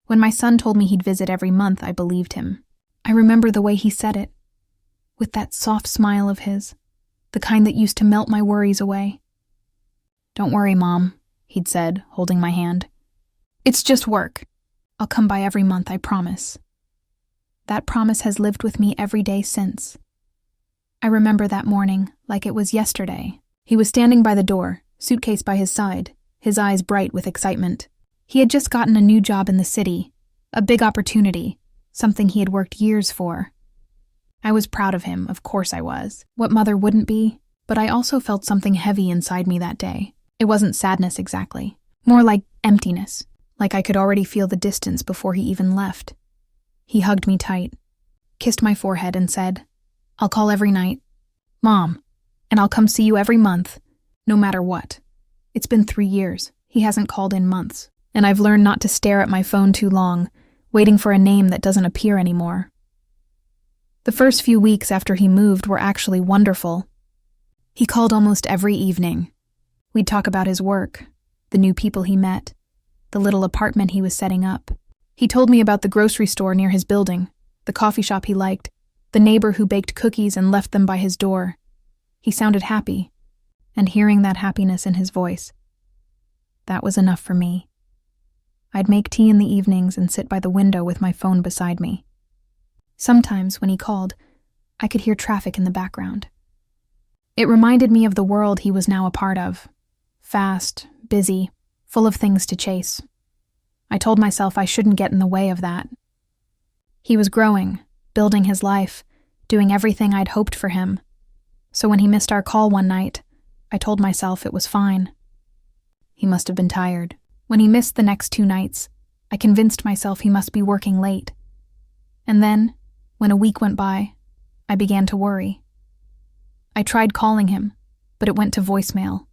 When my son told me he'd visit every month, I believed him. I remember the way he said it, with that soft smile of his, the kind that used to melt my worries away. "Don't worry, Mom," he'd said, holding my hand. "It's just work. I'll come by every month, I promise." That promise has lived with me every day since. I remember that morning like it was yesterday. He was standing by the door, suitcase by his side, his eyes bright with excitement. He had just gotten a new job in the city, a big opportunity, something he had worked years for. I was proud of him, of course I was. What mother wouldn't be? But I also felt something heavy inside me that day. It wasn't sadness exactly, more like emptiness, like I could already feel the distance before he even left. He hugged me tight, kissed my forehead and said, "I'll call every night, Mom, and I'll come see you every month, no matter what." It's been 3 years. He hasn't called in months, and I've learned not to stare at my phone too long, waiting for a name that doesn't appear anymore. The first few weeks after he moved were actually wonderful. He called almost every evening. We'd talk about his work, the new people he met, the little apartment he was setting up. He told me about the grocery store near his building, the coffee shop he liked, the neighbor who baked cookies and left them by his door. He sounded happy, and hearing that happiness in his voice, that was enough for me. I'd make tea in the evenings and sit by the window with my phone beside me. Sometimes, when he called, I could hear traffic in the background. It reminded me of the world he was now a part of. Fast, busy, full of things to chase. I told myself I shouldn't get in the way of that. He was growing, building his life, doing everything I'd hoped for him. So when he missed our call one night, I told myself it was fine. He must have been tired. When he missed the next 2 nights, I convinced myself he must be working late. And then, when a week went by, I began to worry. I tried calling him, but it went to voicemail.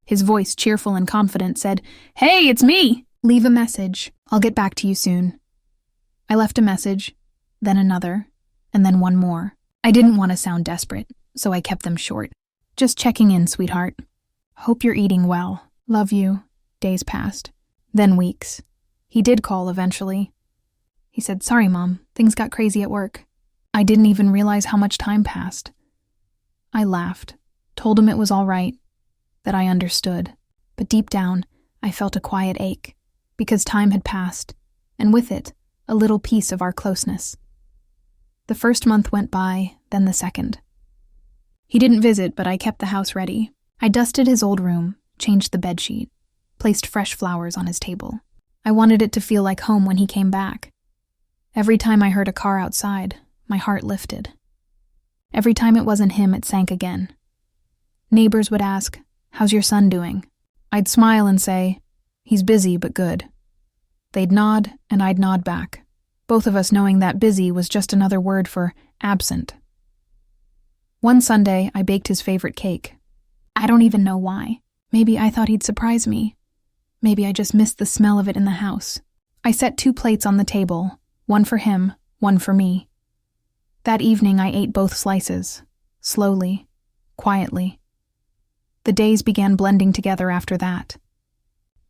His voice, cheerful and confident, said, "Hey, it's me! Leave a message. I'll get back to you soon." I left a message, then another, and then one more. I didn't want to sound desperate, so I kept them short. "Just checking in, sweetheart. Hope you're eating well. Love you." Days passed, then weeks. He did call eventually. He said, "Sorry, Mom, things got crazy at work." I didn't even realize how much time passed. I laughed, told him it was all right, that I understood, but deep down, I felt a quiet ache, because time had passed, and with it, a little piece of our closeness. The first month went by, then the second. He didn't visit, but I kept the house ready. I dusted his old room, changed the bedsheet, placed fresh flowers on his table. I wanted it to feel like home when he came back. Every time I heard a car outside, my heart lifted. Every time it wasn't him, it sank again. Neighbors would ask, "How's your son doing?" I'd smile and say, "He's busy but good." They'd nod, and I'd nod back, both of us knowing that busy was just another word for absent. One Sunday, I baked his favorite cake. I don't even know why. Maybe I thought he'd surprise me. Maybe I just missed the smell of it in the house. I set 2 plates on the table, one for him, one for me. That evening I ate both slices, slowly, quietly. The days began blending together after that.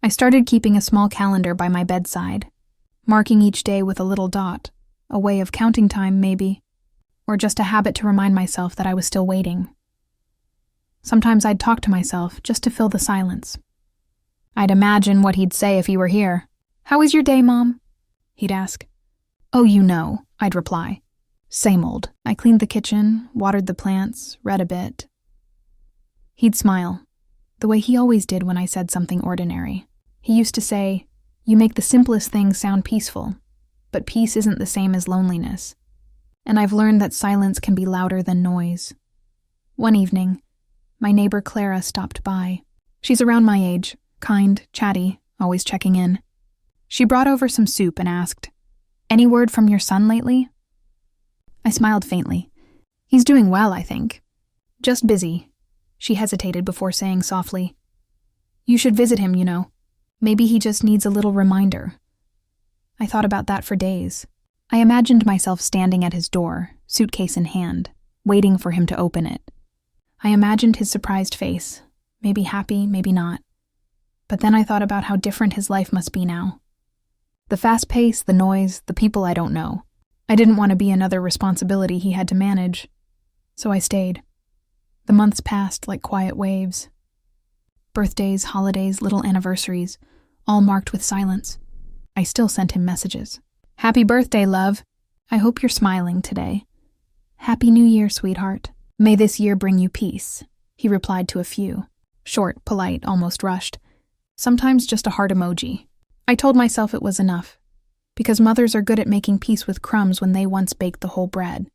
I started keeping a small calendar by my bedside, marking each day with a little dot, a way of counting time maybe, or just a habit to remind myself that I was still waiting. Sometimes I'd talk to myself just to fill the silence. I'd imagine what he'd say if he were here. "How was your day, Mom?" he'd ask. "Oh, you know," I'd reply. "Same old. I cleaned the kitchen, watered the plants, read a bit." He'd smile, the way he always did when I said something ordinary. He used to say, "You make the simplest things sound peaceful, but peace isn't the same as loneliness." And I've learned that silence can be louder than noise. One evening, my neighbor Clara stopped by. She's around my age, kind, chatty, always checking in. She brought over some soup and asked, "Any word from your son lately?" I smiled faintly. "He's doing well, I think. Just busy." She hesitated before saying softly, "You should visit him, you know. Maybe he just needs a little reminder." I thought about that for days. I imagined myself standing at his door, suitcase in hand, waiting for him to open it. I imagined his surprised face, maybe happy, maybe not. But then I thought about how different his life must be now. The fast pace, the noise, the people I don't know. I didn't want to be another responsibility he had to manage, so I stayed. The months passed like quiet waves. Birthdays, holidays, little anniversaries, all marked with silence. I still sent him messages. Happy birthday, love. I hope you're smiling today. Happy New Year, sweetheart. May this year bring you peace. He replied to a few. Short, polite, almost rushed. Sometimes just a heart emoji. I told myself it was enough, because mothers are good at making peace with crumbs when they once baked the whole bread.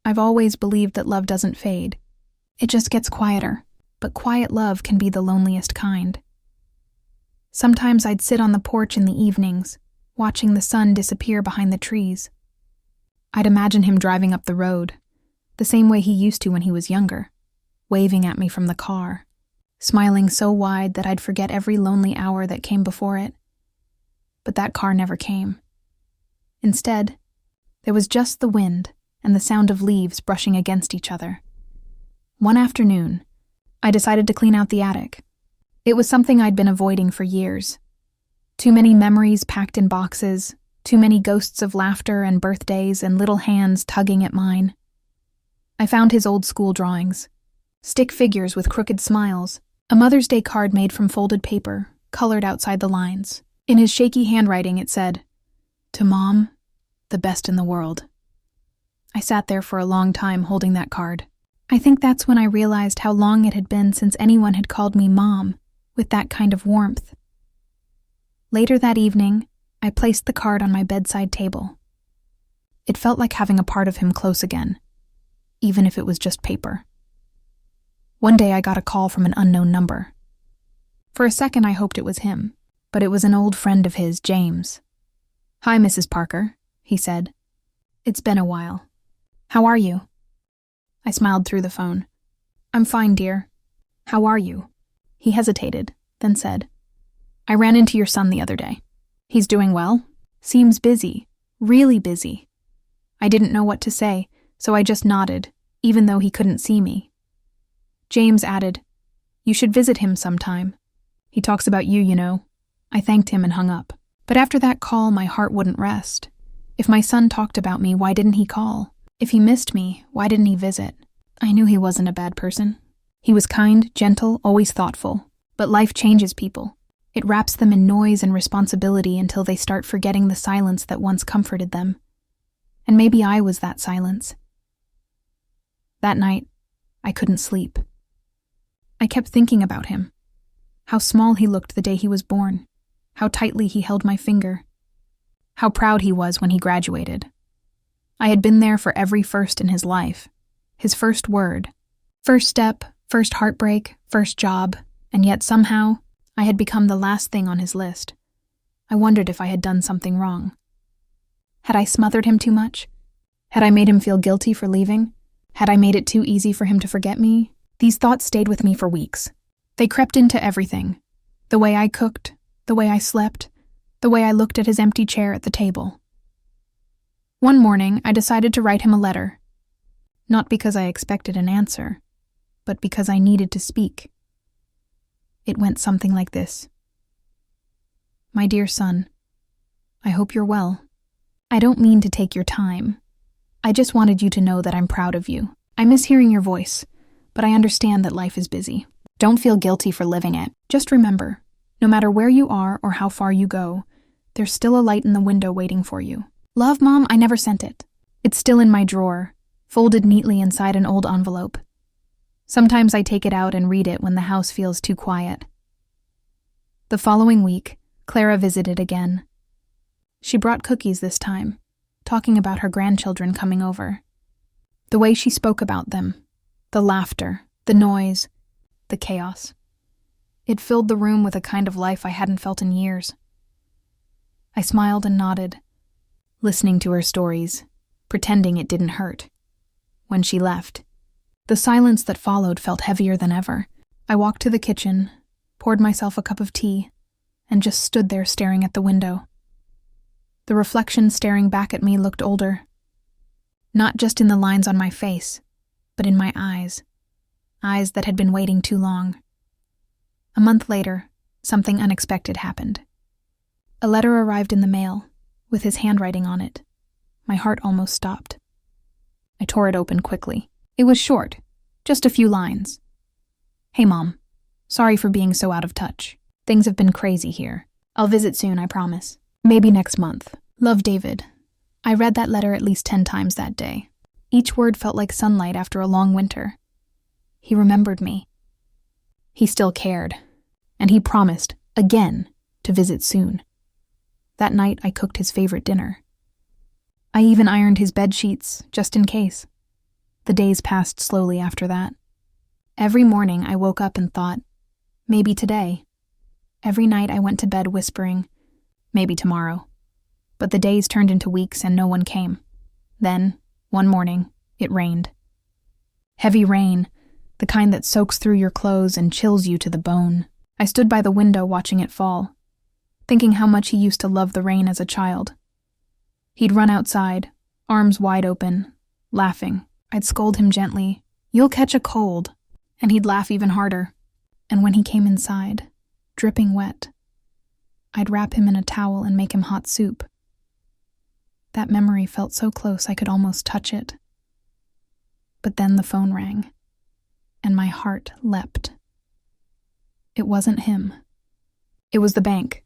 I've always believed that love doesn't fade. It just gets quieter, but quiet love can be the loneliest kind. Sometimes I'd sit on the porch in the evenings, watching the sun disappear behind the trees. I'd imagine him driving up the road, the same way he used to when he was younger, waving at me from the car, smiling so wide that I'd forget every lonely hour that came before it. But that car never came. Instead, there was just the wind and the sound of leaves brushing against each other. One afternoon, I decided to clean out the attic. It was something I'd been avoiding for years. Too many memories packed in boxes, too many ghosts of laughter and birthdays and little hands tugging at mine. I found his old school drawings, stick figures with crooked smiles, a Mother's Day card made from folded paper, colored outside the lines. In his shaky handwriting it said, "To Mom, the best in the world." I sat there for a long time holding that card. I think that's when I realized how long it had been since anyone had called me Mom with that kind of warmth. Later that evening, I placed the card on my bedside table. It felt like having a part of him close again, even if it was just paper. One day I got a call from an unknown number. For a second I hoped it was him, but it was an old friend of his, James. "Hi, Mrs. Parker," he said. "It's been a while. How are you?" I smiled through the phone. "I'm fine, dear. How are you?" He hesitated, then said, "I ran into your son the other day. He's doing well. Seems busy, really busy." I didn't know what to say, so I just nodded, even though he couldn't see me. James added, "You should visit him sometime. He talks about you, you know." I thanked him and hung up. But after that call, my heart wouldn't rest. If my son talked about me, why didn't he call? If he missed me, why didn't he visit? I knew he wasn't a bad person. He was kind, gentle, always thoughtful. But life changes people. It wraps them in noise and responsibility until they start forgetting the silence that once comforted them. And maybe I was that silence. That night, I couldn't sleep. I kept thinking about him. How small he looked the day he was born. How tightly he held my finger. How proud he was when he graduated. I had been there for every first in his life. His first word. First step, first heartbreak, first job, and yet somehow, I had become the last thing on his list. I wondered if I had done something wrong. Had I smothered him too much? Had I made him feel guilty for leaving? Had I made it too easy for him to forget me? These thoughts stayed with me for weeks. They crept into everything. The way I cooked, the way I slept, the way I looked at his empty chair at the table. One morning, I decided to write him a letter. Not because I expected an answer, but because I needed to speak. It went something like this. "My dear son, I hope you're well. I don't mean to take your time. I just wanted you to know that I'm proud of you. I miss hearing your voice, but I understand that life is busy. Don't feel guilty for living it. Just remember, no matter where you are or how far you go, there's still a light in the window waiting for you. Love, Mom, I never sent it. It's still in my drawer, folded neatly inside an old envelope. Sometimes I take it out and read it when the house feels too quiet." The following week, Clara visited again. She brought cookies this time, talking about her grandchildren coming over. The way she spoke about them, the laughter, the noise, the chaos. It filled the room with a kind of life I hadn't felt in years. I smiled and nodded, listening to her stories, pretending it didn't hurt. When she left, the silence that followed felt heavier than ever. I walked to the kitchen, poured myself a cup of tea, and just stood there staring at the window. The reflection staring back at me looked older. Not just in the lines on my face, but in my eyes. Eyes that had been waiting too long. A month later, something unexpected happened. A letter arrived in the mail, with his handwriting on it. My heart almost stopped. I tore it open quickly. It was short, just a few lines. Hey, Mom. Sorry for being so out of touch. Things have been crazy here. I'll visit soon, I promise. Maybe next month. Love, David. I read that letter at least 10 times that day. Each word felt like sunlight after a long winter. He remembered me. He still cared. And he promised, again, to visit soon. That night, I cooked his favorite dinner. I even ironed his bed sheets, just in case. The days passed slowly after that. Every morning, I woke up and thought, maybe today. Every night, I went to bed whispering, maybe tomorrow. But the days turned into weeks and no one came. Then, one morning, it rained. Heavy rain, the kind that soaks through your clothes and chills you to the bone. I stood by the window watching it fall, thinking how much he used to love the rain as a child. He'd run outside, arms wide open, laughing. I'd scold him gently, "You'll catch a cold," and he'd laugh even harder. And when he came inside, dripping wet, I'd wrap him in a towel and make him hot soup. That memory felt so close I could almost touch it. But then the phone rang, and my heart leapt. It wasn't him. It was the bank.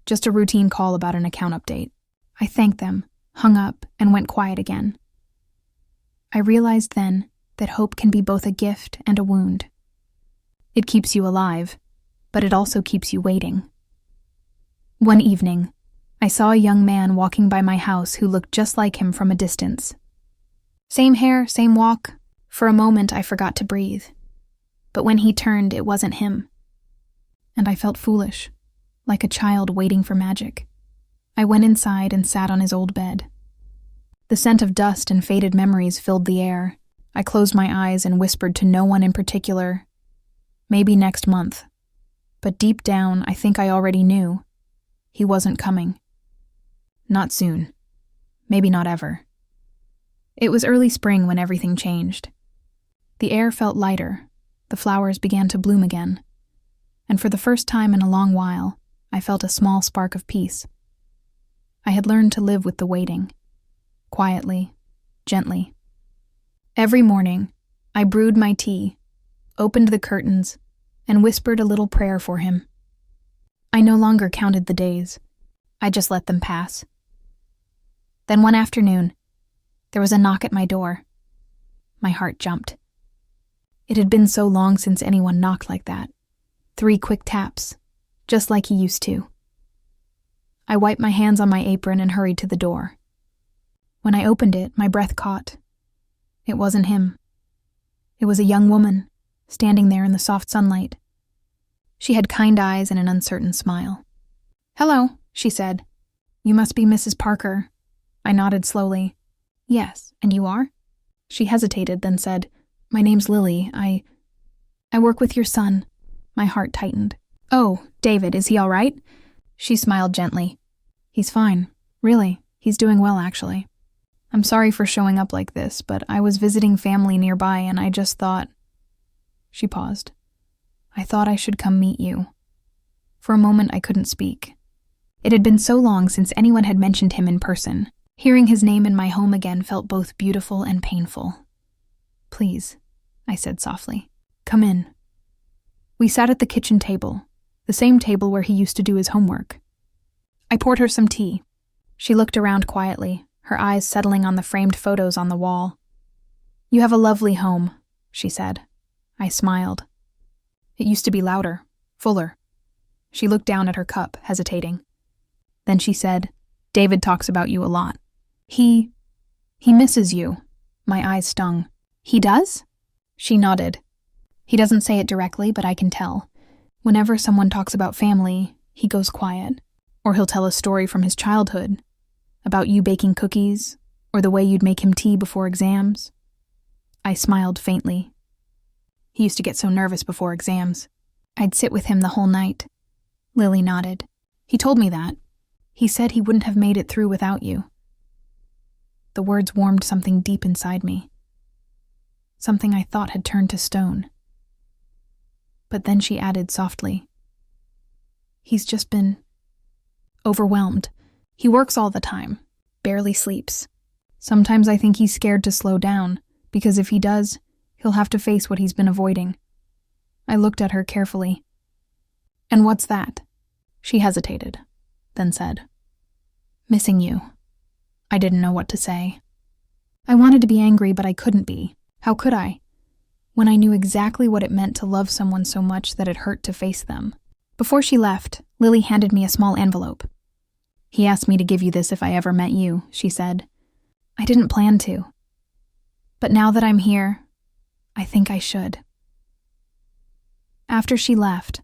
Just a routine call about an account update. I thanked them, hung up, and went quiet again. I realized then that hope can be both a gift and a wound. It keeps you alive, but it also keeps you waiting. One evening, I saw a young man walking by my house who looked just like him from a distance. Same hair, same walk. For a moment, I forgot to breathe. But when he turned, it wasn't him. And I felt foolish, like a child waiting for magic. I went inside and sat on his old bed. The scent of dust and faded memories filled the air. I closed my eyes and whispered to no one in particular, maybe next month. But deep down, I think I already knew. He wasn't coming. Not soon. Maybe not ever. It was early spring when everything changed. The air felt lighter. The flowers began to bloom again. And for the first time in a long while, I felt a small spark of peace. I had learned to live with the waiting. Quietly, gently. Every morning, I brewed my tea, opened the curtains, and whispered a little prayer for him. I no longer counted the days. I just let them pass. Then one afternoon, there was a knock at my door. My heart jumped. It had been so long since anyone knocked like that. 3 quick taps, just like he used to. I wiped my hands on my apron and hurried to the door. When I opened it, my breath caught. It wasn't him. It was a young woman, standing there in the soft sunlight. She had kind eyes and an uncertain smile. "Hello," she said. "You must be Mrs. Parker." I nodded slowly. "Yes, and you are?" She hesitated, then said, "My name's Lily. I work with your son." My heart tightened. "Oh, David, is he all right?" She smiled gently. "He's fine. Really, he's doing well, actually. I'm sorry for showing up like this, but I was visiting family nearby and I just thought..." She paused. "I thought I should come meet you." For a moment, I couldn't speak. It had been so long since anyone had mentioned him in person. Hearing his name in my home again felt both beautiful and painful. "Please," I said softly. "Come in." We sat at the kitchen table, the same table where he used to do his homework. I poured her some tea. She looked around quietly, her eyes settling on the framed photos on the wall. "You have a lovely home," she said. I smiled. "It used to be louder, fuller." She looked down at her cup, hesitating. Then she said, "David talks about you a lot. He misses you." My eyes stung. "He does?" She nodded. "He doesn't say it directly, but I can tell. Whenever someone talks about family, he goes quiet. Or he'll tell a story from his childhood, about you baking cookies, or the way you'd make him tea before exams." I smiled faintly. He used to get so nervous before exams. I'd sit with him the whole night. Lily nodded. "He told me that. He said he wouldn't have made it through without you." The words warmed something deep inside me. Something I thought had turned to stone. But then she added softly, "He's just been overwhelmed. He works all the time, barely sleeps. Sometimes I think he's scared to slow down, because if he does, he'll have to face what he's been avoiding. I looked at her carefully. And what's that? She hesitated, then said, "Missing you." I didn't know what to say. I wanted to be angry, but I couldn't be. How could I? When I knew exactly what it meant to love someone so much that it hurt to face them. Before she left, Lily handed me a small envelope. "He asked me to give you this if I ever met you," she said. I didn't plan to. But now that I'm here, I think I should. After she left,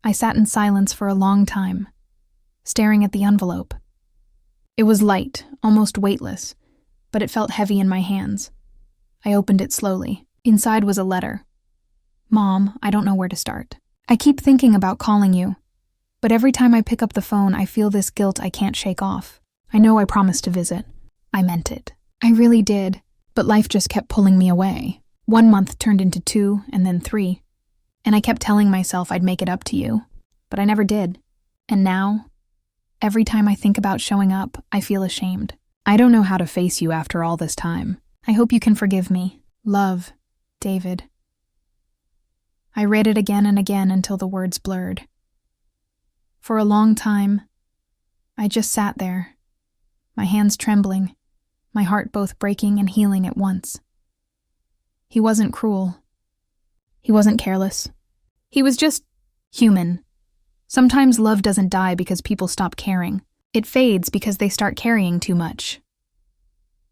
I sat in silence for a long time, staring at the envelope. It was light, almost weightless, but it felt heavy in my hands. I opened it slowly. Inside was a letter. "Mom, I don't know where to start. I keep thinking about calling you, but every time I pick up the phone, I feel this guilt I can't shake off. I know I promised to visit. I meant it. I really did, but life just kept pulling me away. 1 month turned into 2 and then 3, and I kept telling myself I'd make it up to you, but I never did. And now, every time I think about showing up, I feel ashamed. I don't know how to face you after all this time. I hope you can forgive me. Love, David." I read it again and again until the words blurred. For a long time, I just sat there, my hands trembling, my heart both breaking and healing at once. He wasn't cruel. He wasn't careless. He was just human. Sometimes love doesn't die because people stop caring. It fades because they start carrying too much.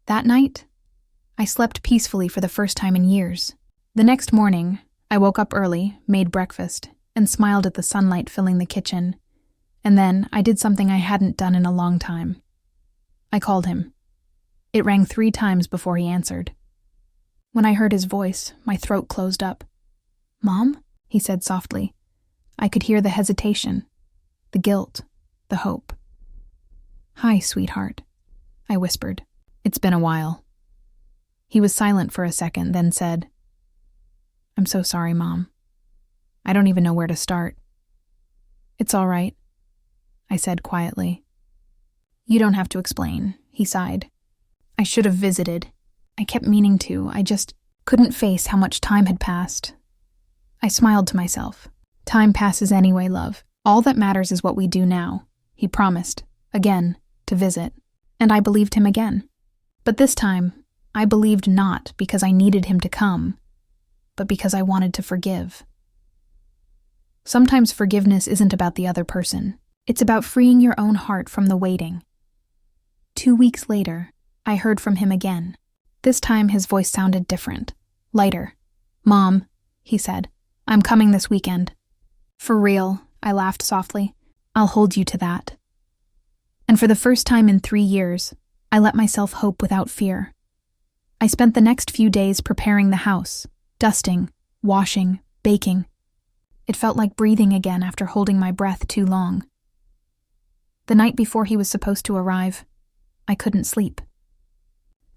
That night, I slept peacefully for the first time in years. The next morning, I woke up early, made breakfast, and smiled at the sunlight filling the kitchen. And then I did something I hadn't done in a long time. I called him. It rang 3 times before he answered. When I heard his voice, my throat closed up. "Mom?" he said softly. I could hear the hesitation, the guilt, the hope. "Hi, sweetheart," I whispered. "It's been a while." He was silent for a second, then said, "I'm so sorry, Mom. I don't even know where to start." "It's all right," I said quietly. "You don't have to explain," he sighed. "I should have visited. I kept meaning to. I just couldn't face how much time had passed." I smiled to myself. "Time passes anyway, love. All that matters is what we do now." He promised, again, to visit, and I believed him again. But this time, I believed not because I needed him to come, but because I wanted to forgive. Sometimes forgiveness isn't about the other person. It's about freeing your own heart from the waiting. 2 weeks later, I heard from him again. This time his voice sounded different, lighter. "Mom," he said, "I'm coming this weekend." "For real," I laughed softly. "I'll hold you to that." And for the first time in 3 years, I let myself hope without fear. I spent the next few days preparing the house, dusting, washing, baking. It felt like breathing again after holding my breath too long. The night before he was supposed to arrive, I couldn't sleep.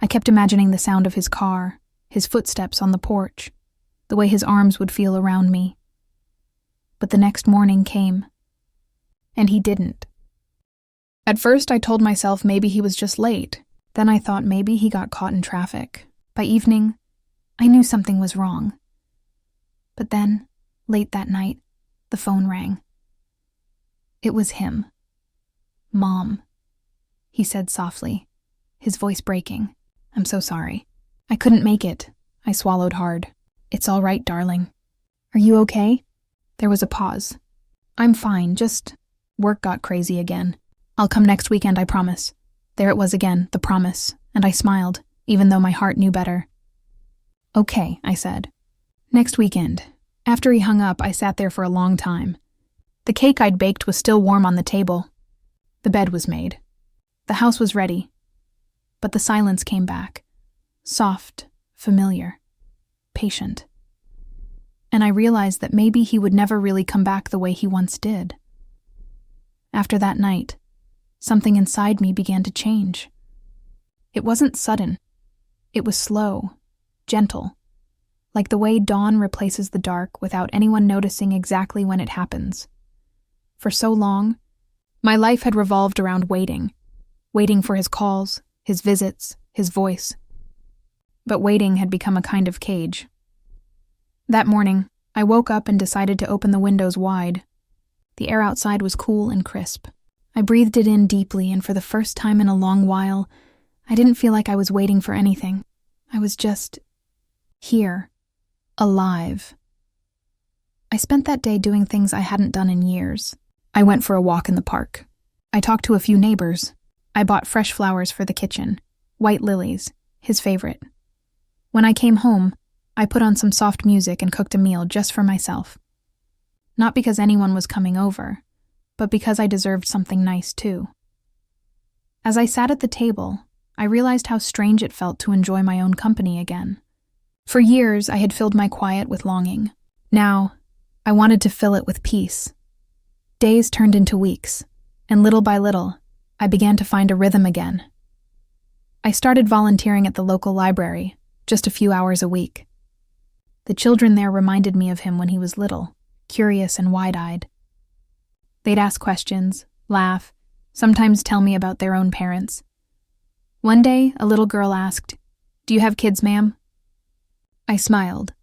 I kept imagining the sound of his car, his footsteps on the porch, the way his arms would feel around me. But the next morning came, and he didn't. At first I told myself maybe he was just late. Then I thought maybe he got caught in traffic. By evening, I knew something was wrong. But then, late that night, the phone rang. It was him. "Mom," he said softly, his voice breaking. "I'm so sorry. I couldn't make it." I swallowed hard. "It's all right, darling. Are you okay?" There was a pause. "I'm fine, just work got crazy again. I'll come next weekend, I promise." There it was again, the promise, and I smiled, even though my heart knew better. "Okay," I said. Next weekend. After he hung up, I sat there for a long time. The cake I'd baked was still warm on the table. The bed was made. The house was ready. But the silence came back. Soft, familiar, patient. And I realized that maybe he would never really come back the way he once did. After that night, something inside me began to change. It wasn't sudden. It was slow, gentle, like the way dawn replaces the dark without anyone noticing exactly when it happens. For so long, My life had revolved around waiting for his calls, his visits, his voice. But waiting had become a kind of cage. That morning, I woke up and decided to open the windows wide. The air outside was cool and crisp. I breathed it in deeply, and for the first time in a long while, I didn't feel like I was waiting for anything. I was just here, alive. I spent that day doing things I hadn't done in years. I went for a walk in the park. I talked to a few neighbors. I bought fresh flowers for the kitchen, white lilies, his favorite. When I came home, I put on some soft music and cooked a meal just for myself. Not because anyone was coming over, but because I deserved something nice too. As I sat at the table, I realized how strange it felt to enjoy my own company again. For years, I had filled my quiet with longing. Now, I wanted to fill it with peace. Days turned into weeks, and little by little, I began to find a rhythm again. I started volunteering at the local library, just a few hours a week. The children there reminded me of him when he was little, curious and wide-eyed. They'd ask questions, laugh, sometimes tell me about their own parents. One day, a little girl asked, "Do you have kids, ma'am?" I smiled.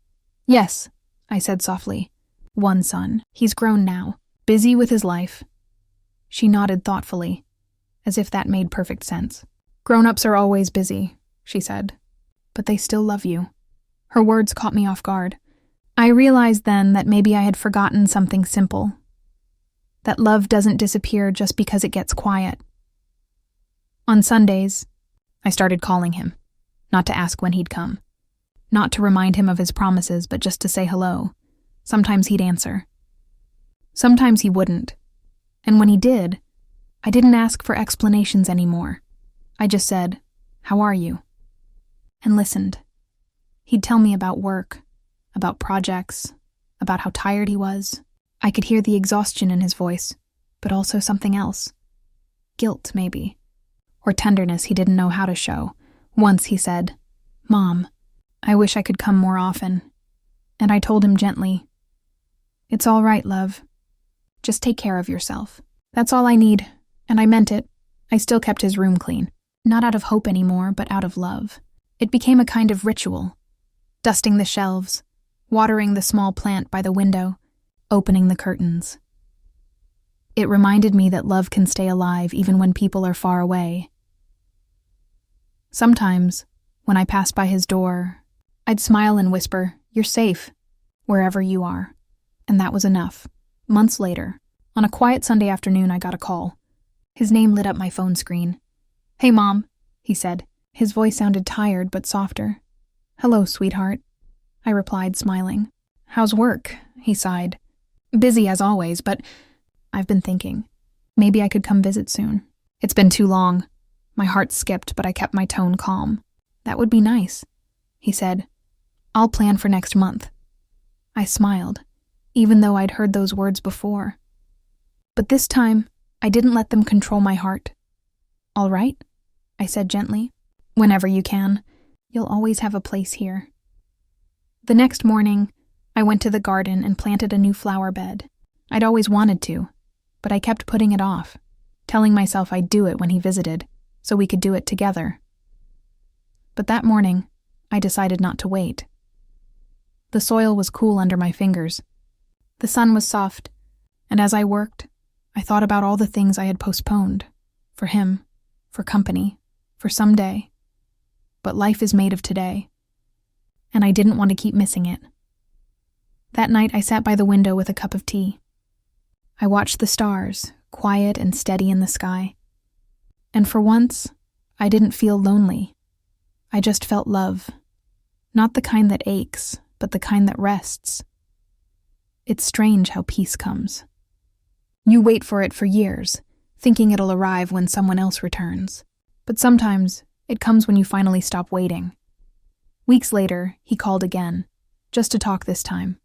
"Yes," I said softly. "One son. He's grown now, busy with his life." She nodded thoughtfully, as if that made perfect sense. "Grown-ups are always busy," she said, "but they still love you." Her words caught me off guard. I realized then that maybe I had forgotten something simple. That love doesn't disappear just because it gets quiet. On Sundays, I started calling him, not to ask when he'd come. Not to remind him of his promises, but just to say hello. Sometimes he'd answer. Sometimes he wouldn't. And when he did, I didn't ask for explanations anymore. I just said, "How are you?" and listened. He'd tell me about work, about projects, about how tired he was. I could hear the exhaustion in his voice, but also something else. Guilt, maybe. Or tenderness he didn't know how to show. Once he said, "Mom, I wish I could come more often." And I told him gently, "It's all right, love. Just take care of yourself. That's all I need." And I meant it. I still kept his room clean. Not out of hope anymore, but out of love. It became a kind of ritual. Dusting the shelves, watering the small plant by the window, opening the curtains. It reminded me that love can stay alive even when people are far away. Sometimes, when I passed by his door, I'd smile and whisper, "You're safe, wherever you are." And that was enough. Months later, on a quiet Sunday afternoon, I got a call. His name lit up my phone screen. "Hey, Mom," he said. His voice sounded tired but softer. "Hello, sweetheart," I replied, smiling. "How's work?" he sighed. "Busy as always, but I've been thinking. Maybe I could come visit soon. It's been too long." My heart skipped, but I kept my tone calm. "That would be nice," he said. "I'll plan for next month." I smiled, even though I'd heard those words before. But this time, I didn't let them control my heart. "All right," I said gently. "Whenever you can. You'll always have a place here." The next morning, I went to the garden and planted a new flower bed. I'd always wanted to, but I kept putting it off, telling myself I'd do it when he visited, so we could do it together. But that morning, I decided not to wait. The soil was cool under my fingers. The sun was soft, and as I worked, I thought about all the things I had postponed. For him, for company, for someday. But life is made of today, and I didn't want to keep missing it. That night, I sat by the window with a cup of tea. I watched the stars, quiet and steady in the sky. And for once, I didn't feel lonely. I just felt love. Not the kind that aches, but the kind that rests. It's strange how peace comes. You wait for it for years, thinking it'll arrive when someone else returns. But sometimes, it comes when you finally stop waiting. Weeks later, he called again, just to talk this time.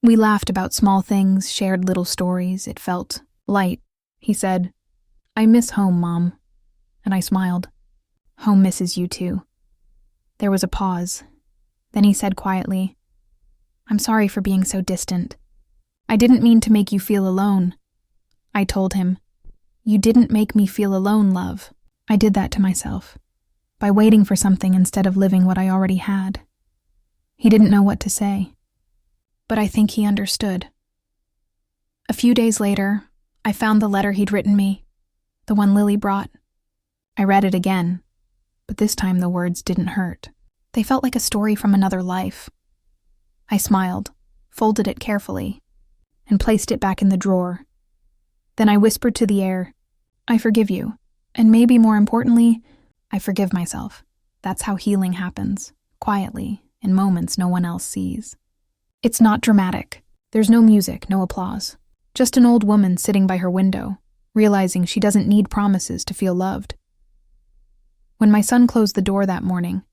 We laughed about small things, shared little stories. It felt light. He said, "I miss home, Mom." And I smiled. "Home misses you too." There was a pause. Then he said quietly, "I'm sorry for being so distant. I didn't mean to make you feel alone." I told him, "You didn't make me feel alone, love." I did that to myself, by waiting for something instead of living what I already had. He didn't know what to say, but I think he understood. A few days later, I found the letter he'd written me, the one Lily brought. I read it again, but this time the words didn't hurt. They felt like a story from another life. I smiled, folded it carefully, and placed it back in the drawer. Then I whispered to the air, "I forgive you, and maybe more importantly, I forgive myself." That's how healing happens, quietly, in moments no one else sees. It's not dramatic. There's no music, no applause. Just an old woman sitting by her window, realizing she doesn't need promises to feel loved. When my son closed the door that morning,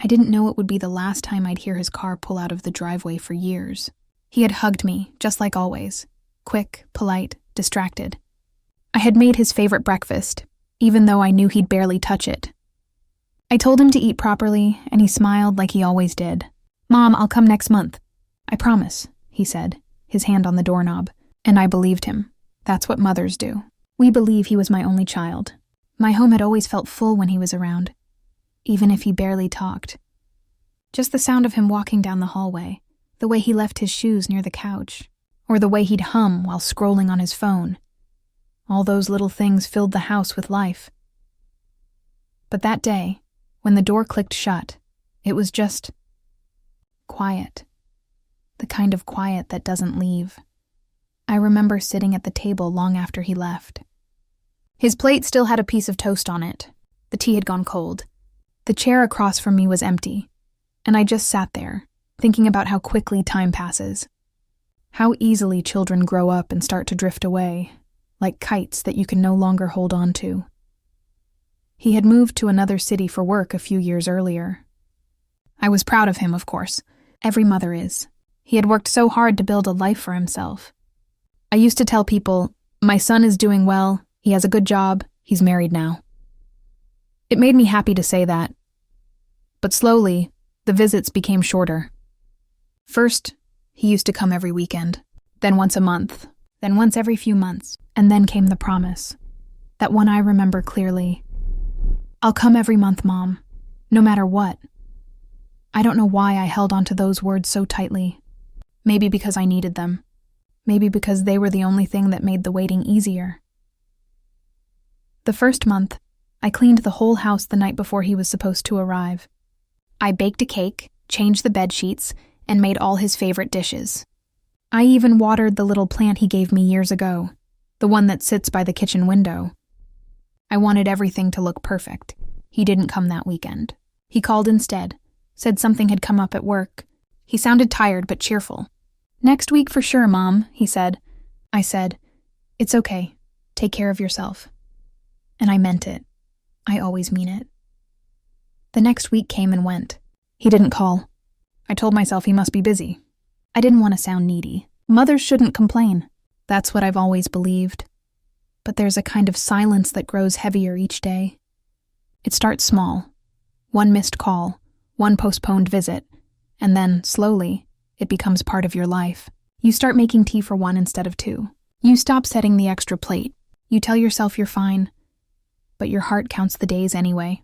I didn't know it would be the last time I'd hear his car pull out of the driveway for years. He had hugged me, just like always, quick, polite, distracted. I had made his favorite breakfast, even though I knew he'd barely touch it. I told him to eat properly, and he smiled like he always did. "Mom, I'll come next month. I promise," he said, his hand on the doorknob, and I believed him. That's what mothers do. We believe he was my only child. My home had always felt full when he was around, even if he barely talked. Just the sound of him walking down the hallway, the way he left his shoes near the couch, or the way he'd hum while scrolling on his phone. All those little things filled the house with life. But that day, when the door clicked shut, it was just quiet. The kind of quiet that doesn't leave. I remember sitting at the table long after he left. His plate still had a piece of toast on it. The tea had gone cold. The chair across from me was empty, and I just sat there, thinking about how quickly time passes. How easily children grow up and start to drift away, like kites that you can no longer hold on to. He had moved to another city for work a few years earlier. I was proud of him, of course. Every mother is. He had worked so hard to build a life for himself. I used to tell people, "My son is doing well, he has a good job, he's married now." It made me happy to say that. But slowly, the visits became shorter. First, he used to come every weekend, then once a month, then once every few months, and then came the promise. That one I remember clearly. "I'll come every month, Mom, no matter what." I don't know why I held on to those words so tightly. Maybe because I needed them. Maybe because they were the only thing that made the waiting easier. The first month, I cleaned the whole house the night before he was supposed to arrive. I baked a cake, changed the bed sheets, and made all his favorite dishes. I even watered the little plant he gave me years ago, the one that sits by the kitchen window. I wanted everything to look perfect. He didn't come that weekend. He called instead, said something had come up at work. He sounded tired but cheerful. "Next week for sure, Mom," he said. I said, "It's okay. Take care of yourself." And I meant it. I always mean it. The next week came and went. He didn't call. I told myself he must be busy. I didn't want to sound needy. Mothers shouldn't complain. That's what I've always believed. But there's a kind of silence that grows heavier each day. It starts small. One missed call, one postponed visit, and then, slowly, it becomes part of your life. You start making tea for one instead of two. You stop setting the extra plate. You tell yourself you're fine, but your heart counts the days anyway.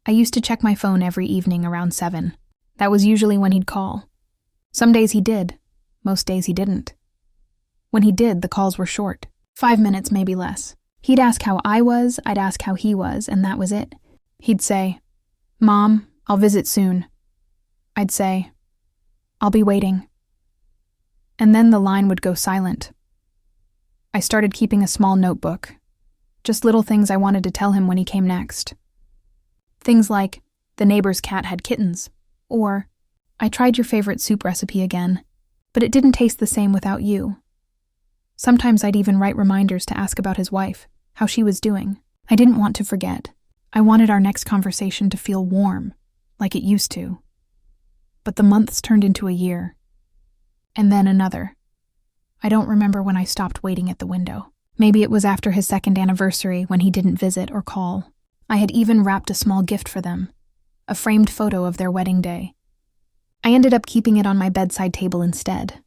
I used to check my phone every evening around 7. That was usually when he'd call. Some days he did. Most days he didn't. When he did, the calls were short. 5 minutes, maybe less. He'd ask how I was, I'd ask how he was, and that was it. He'd say, "Mom, I'll visit soon." I'd say, "I'll be waiting." And then the line would go silent. I started keeping a small notebook. Just little things I wanted to tell him when he came next. Things like, "The neighbor's cat had kittens," or, "I tried your favorite soup recipe again, but it didn't taste the same without you." Sometimes I'd even write reminders to ask about his wife, how she was doing. I didn't want to forget. I wanted our next conversation to feel warm, like it used to. But the months turned into a year. And then another. I don't remember when I stopped waiting at the window. Maybe it was after his 2nd anniversary when he didn't visit or call. I had even wrapped a small gift for them, a framed photo of their wedding day. I ended up keeping it on my bedside table instead,